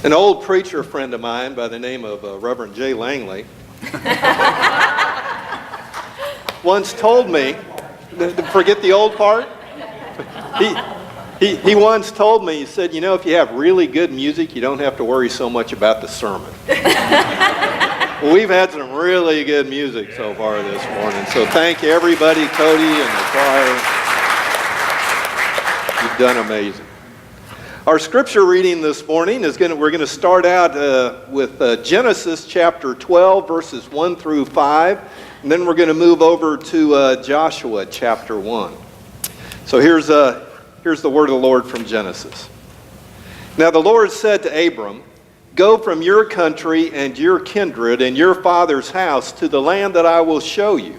An old preacher friend of mine by the name of Reverend J. Langley once told me, forget the old part? He once told me, he said, you know, if you have really good music, you don't have to worry so much about the sermon. Well, we've had some really good music so far this morning, so thank you everybody, Cody and the choir. You've done amazing. Our scripture reading this morning is we're going to start out with Genesis chapter 12, verses 1 through 5, and then we're going to move over to Joshua chapter 1. So here's the word of the Lord from Genesis. Now the Lord said to Abram, "Go from your country and your kindred and your father's house to the land that I will show you.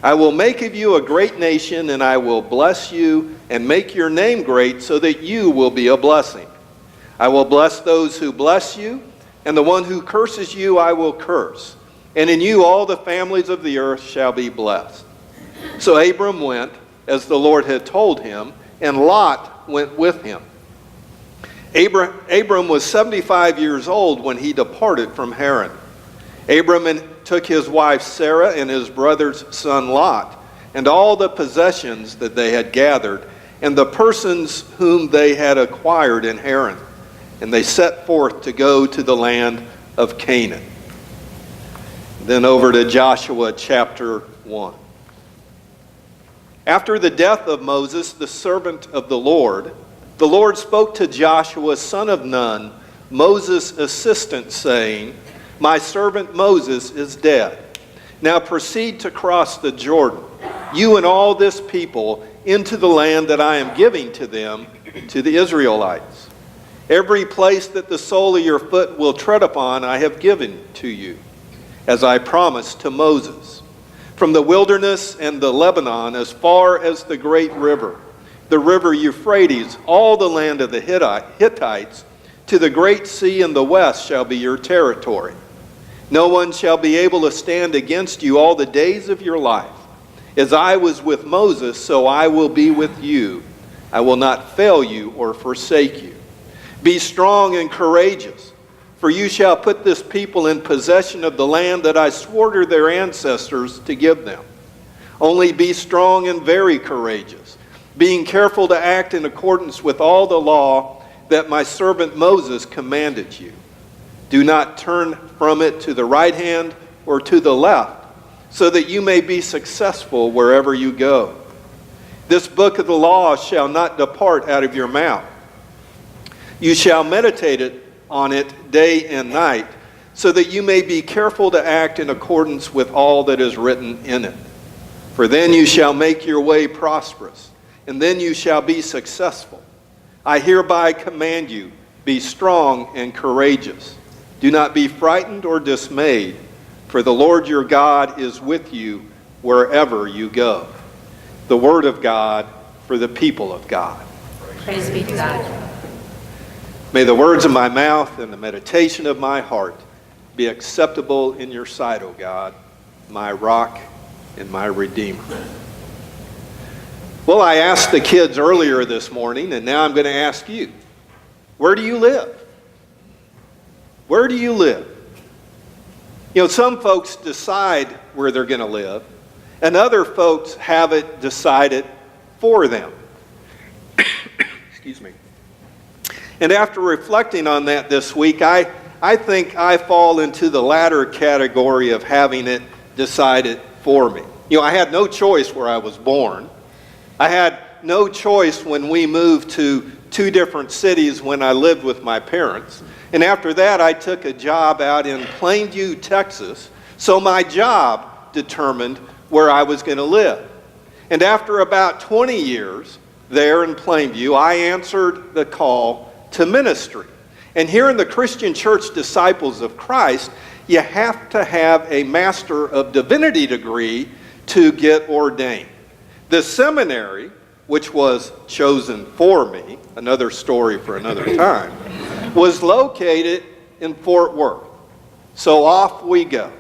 I will make of you a great nation, and I will bless you and make your name great so that you will be a blessing. I will bless those who bless you, and the one who curses you I will curse. And in you all the families of the earth shall be blessed." So Abram went, as the Lord had told him, and Lot went with him. Abram was 75 years old when he departed from Haran. Abram took his wife Sarah and his brother's son Lot, and all the possessions that they had gathered, and the persons whom they had acquired in Haran. And they set forth to go to the land of Canaan. Then over to Joshua chapter 1. After the death of Moses, the servant of the Lord spoke to Joshua, son of Nun, Moses' assistant, saying, "My servant Moses is dead. Now proceed to cross the Jordan, you and all this people, into the land that I am giving to them, to the Israelites. Every place that the sole of your foot will tread upon I have given to you, as I promised to Moses. From the wilderness and the Lebanon as far as the great river, the river Euphrates, all the land of the Hittites, to the great sea in the west shall be your territory. No one shall be able to stand against you all the days of your life. As I was with Moses, so I will be with you. I will not fail you or forsake you. Be strong and courageous, for you shall put this people in possession of the land that I swore to their ancestors to give them. Only be strong and very courageous, being careful to act in accordance with all the law that my servant Moses commanded you. Do not turn from it to the right hand or to the left, so that you may be successful wherever you go. This book of the law shall not depart out of your mouth. You shall meditate on it day and night, so that you may be careful to act in accordance with all that is written in it. For then you shall make your way prosperous, and then you shall be successful. I hereby command you, be strong and courageous. Do not be frightened or dismayed, for the Lord your God is with you wherever you go." The word of God for the people of God. Praise be to God. May the words of my mouth and the meditation of my heart be acceptable in your sight, O God, my rock and my redeemer. Well, I asked the kids earlier this morning, and now I'm going to ask you, where do you live? Where do you live? You know, some folks decide where they're going to live, and other folks have it decided for them. Excuse me. And after reflecting on that this week, I think I fall into the latter category of having it decided for me. You know, I had no choice where I was born. I had no choice when we moved to 2 different cities when I lived with my parents. And after that, I took a job out in Plainview, Texas, so my job determined where I was going to live. And after about 20 years there in Plainview, I answered the call to ministry. And here in the Christian Church Disciples of Christ, you have to have a Master of Divinity degree to get ordained. The seminary, which was chosen for me, another story for another time, was located in Fort Worth. So off we go.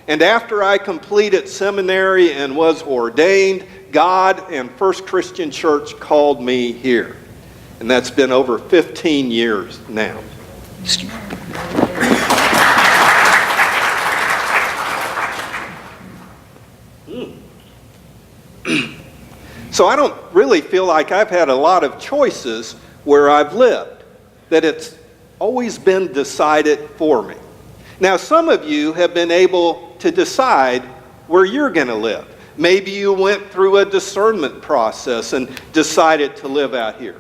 And after I completed seminary and was ordained, God and First Christian Church called me here. And that's been over 15 years now. So I don't really feel like I've had a lot of choices where I've lived, that it's always been decided for me. Now, some of you have been able to decide where you're going to live. Maybe you went through a discernment process and decided to live out here.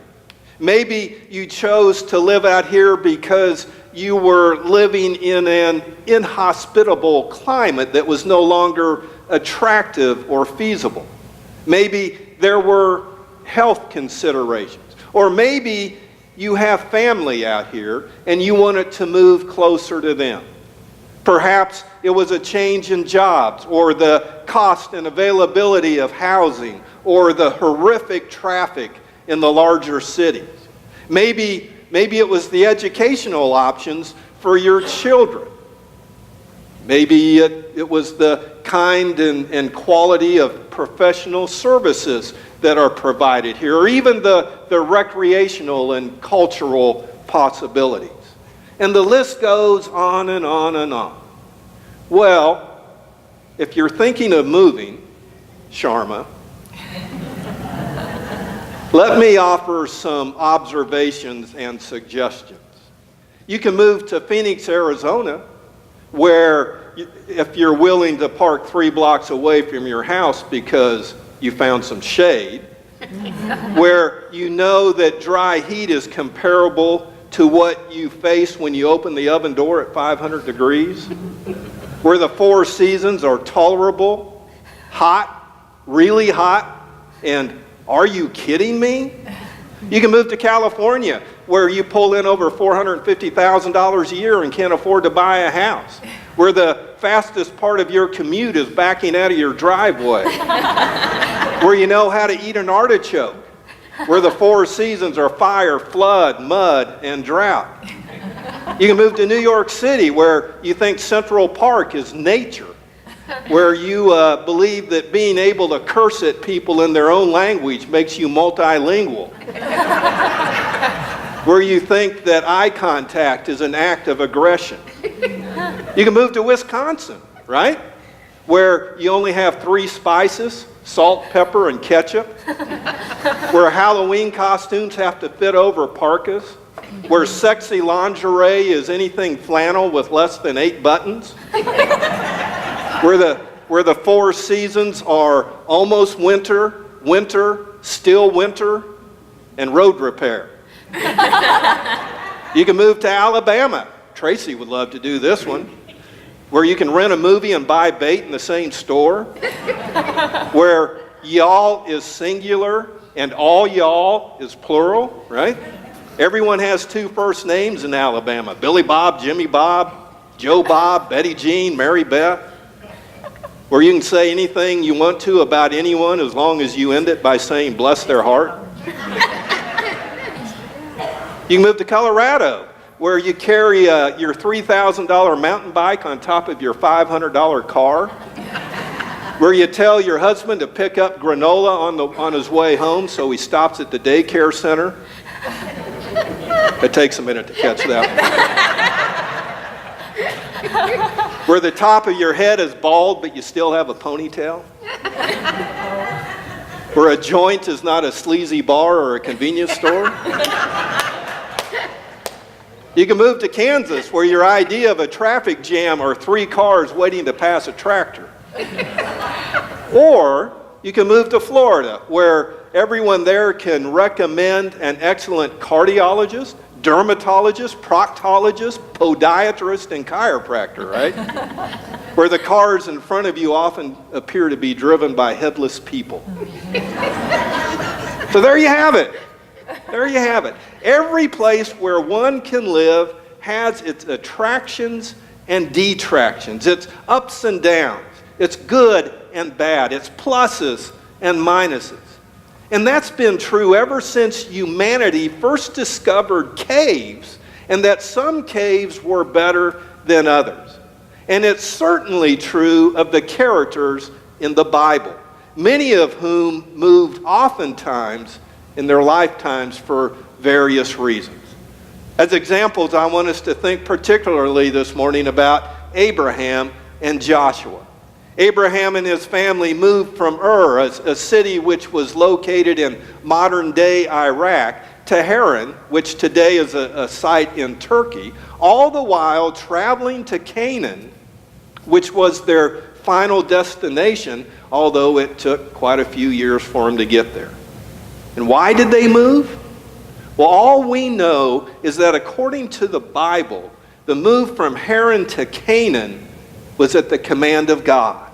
Maybe you chose to live out here because you were living in an inhospitable climate that was no longer attractive or feasible. Maybe there were health considerations. Or maybe you have family out here and you wanted to move closer to them. Perhaps it was a change in jobs, or the cost and availability of housing, or the horrific traffic in the larger cities. Maybe it was the educational options for your children. Maybe it was the kind and quality of professional services that are provided here, or even the recreational and cultural possibilities. And the list goes on and on and on. Well, if you're thinking of moving, Sharma, let me offer some observations and suggestions. You can move to Phoenix, Arizona, where if you're willing to park 3 blocks away from your house because you found some shade, where you know that dry heat is comparable to what you face when you open the oven door at 500 degrees, where the 4 seasons are tolerable, hot, really hot, and are you kidding me? You can move to California, where you pull in over $450,000 a year and can't afford to buy a house, where the fastest part of your commute is backing out of your driveway, where you know how to eat an artichoke, where the 4 seasons are fire, flood, mud, and drought. You can move to New York City, where you think Central Park is nature, where you believe that being able to curse at people in their own language makes you multilingual, where you think that eye contact is an act of aggression. You can move to Wisconsin, right? Where you only have 3 spices, salt, pepper, and ketchup, where Halloween costumes have to fit over parkas, where sexy lingerie is anything flannel with less than 8 buttons, where the 4 seasons are almost winter, winter, still winter, and road repair. You can move to Alabama. Tracy would love to do this one. Where you can rent a movie and buy bait in the same store. Where y'all is singular and all y'all is plural, right? Everyone has 2 first names in Alabama. Billy Bob, Jimmy Bob, Joe Bob, Betty Jean, Mary Beth. Where you can say anything you want to about anyone as long as you end it by saying bless their heart. You can move to Colorado, where you carry your $3,000 mountain bike on top of your $500 car, where you tell your husband to pick up granola on his way home so he stops at the daycare center. It takes a minute to catch that. Where the top of your head is bald but you still have a ponytail. Where a joint is not a sleazy bar or a convenience store. You can move to Kansas, where your idea of a traffic jam are 3 cars waiting to pass a tractor. Or you can move to Florida, where everyone there can recommend an excellent cardiologist, dermatologist, proctologist, podiatrist, and chiropractor, right? Where the cars in front of you often appear to be driven by headless people. So there you have it. There you have it. Every place where one can live has its attractions and detractions, its ups and downs, its good and bad, its pluses and minuses. And that's been true ever since humanity first discovered caves, and that some caves were better than others. And it's certainly true of the characters in the Bible, many of whom moved oftentimes in their lifetimes for various reasons. As examples, I want us to think particularly this morning about Abraham and Joshua. Abraham and his family moved from Ur, a city which was located in modern-day Iraq, to Haran, which today is a site in Turkey, all the while traveling to Canaan, which was their final destination, although it took quite a few years for them to get there. And why did they move? Well, all we know is that according to the Bible, the move from Haran to Canaan was at the command of God.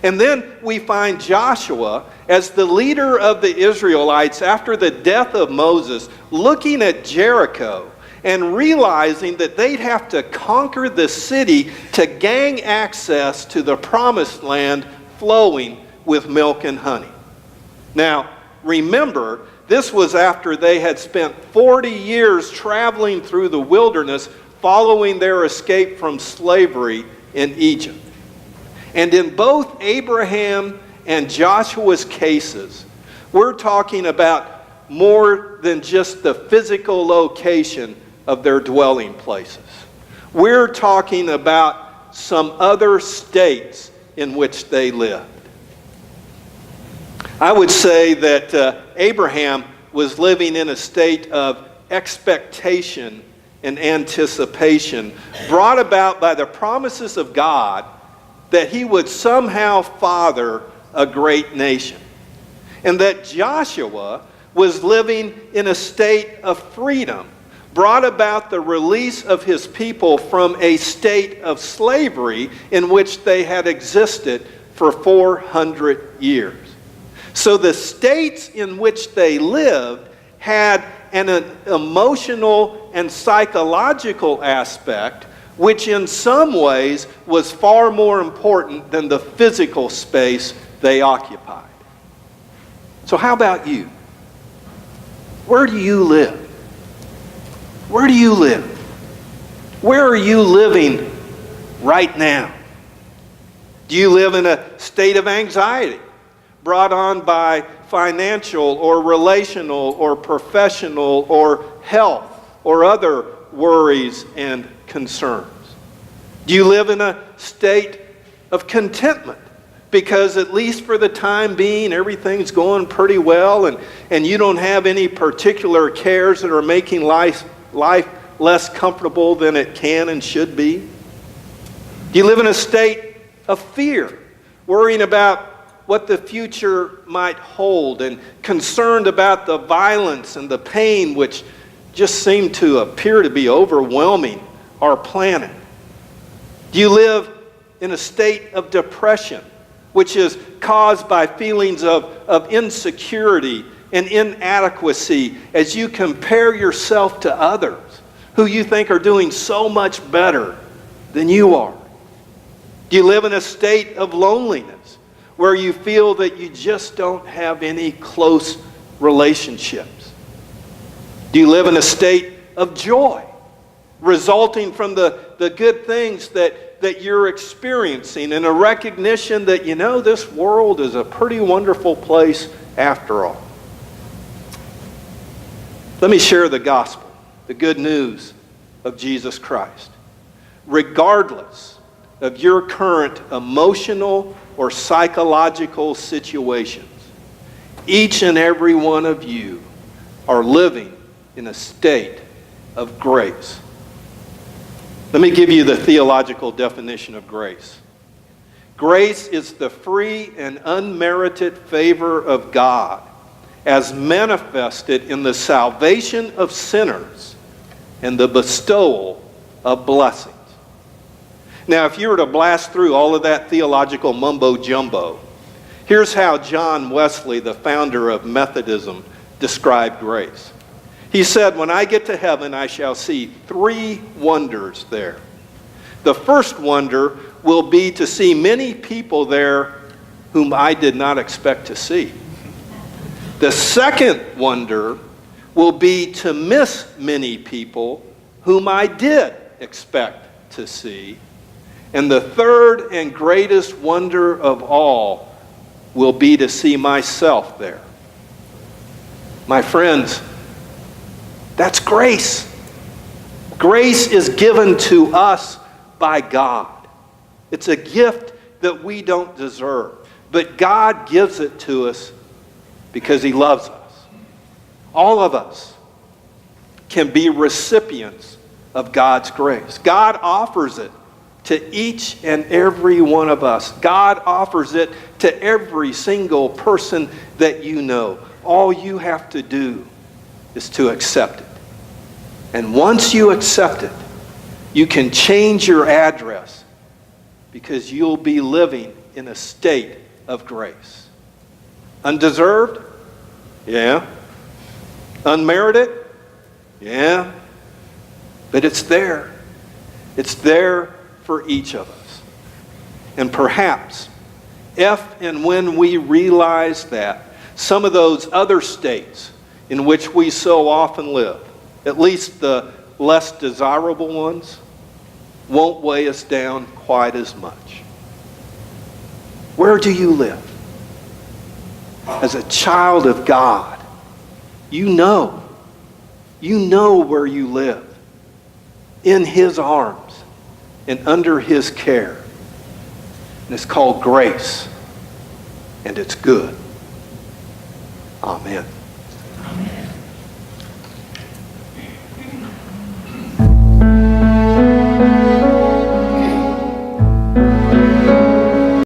And then we find Joshua as the leader of the Israelites after the death of Moses, looking at Jericho and realizing that they'd have to conquer the city to gain access to the promised land flowing with milk and honey. Now, remember, this was after they had spent 40 years traveling through the wilderness following their escape from slavery in Egypt. And in both Abraham and Joshua's cases, we're talking about more than just the physical location of their dwelling places. We're talking about some other states in which they lived. I would say that Abraham was living in a state of expectation and anticipation brought about by the promises of God that he would somehow father a great nation. And that Joshua was living in a state of freedom, brought about the release of his people from a state of slavery in which they had existed for 400 years. So the states in which they lived had an emotional and psychological aspect which in some ways was far more important than the physical space they occupied. So how about you? Where do you live? Where do you live? Where are you living right now? Do you live in a state of anxiety brought on by financial or relational or professional or health or other worries and concerns? Do you live in a state of contentment because at least for the time being everything's going pretty well and you don't have any particular cares that are making life less comfortable than it can and should be? Do you live in a state of fear, worrying about what the future might hold and concerned about the violence and the pain which just seem to appear to be overwhelming our planet? Do you live in a state of depression, which is caused by feelings of insecurity and inadequacy as you compare yourself to others who you think are doing so much better than you are? Do you live in a state of loneliness where you feel that you just don't have any close relationships? Do you live in a state of joy resulting from the good things that you're experiencing and a recognition that, you know, this world is a pretty wonderful place after all? Let me share the gospel, the good news of Jesus Christ. Regardless of your current emotional or psychological situations, each and every one of you are living in a state of grace. Let me give you the theological definition of grace. Grace is the free and unmerited favor of God as manifested in the salvation of sinners and the bestowal of blessings. Now, if you were to blast through all of that theological mumbo-jumbo, here's how John Wesley, the founder of Methodism, described grace. He said, "When I get to heaven, I shall see 3 wonders there. The first wonder will be to see many people there whom I did not expect to see. The second wonder will be to miss many people whom I did expect to see. And the third and greatest wonder of all will be to see myself there." My friends, that's grace. Grace is given to us by God. It's a gift that we don't deserve, but God gives it to us because He loves us. All of us can be recipients of God's grace. God offers it to each and every one of us. God offers it to every single person that you know. All you have to do is to accept it. And once you accept it, you can change your address because you'll be living in a state of grace. Undeserved? Yeah. Unmerited? Yeah. But it's there. It's there for each of us. And perhaps, if and when we realize that, some of those other states in which we so often live, at least the less desirable ones, won't weigh us down quite as much. Where do you live? As a child of God, you know where you live. In His arms and under His care. And it's called grace, and it's good. Amen.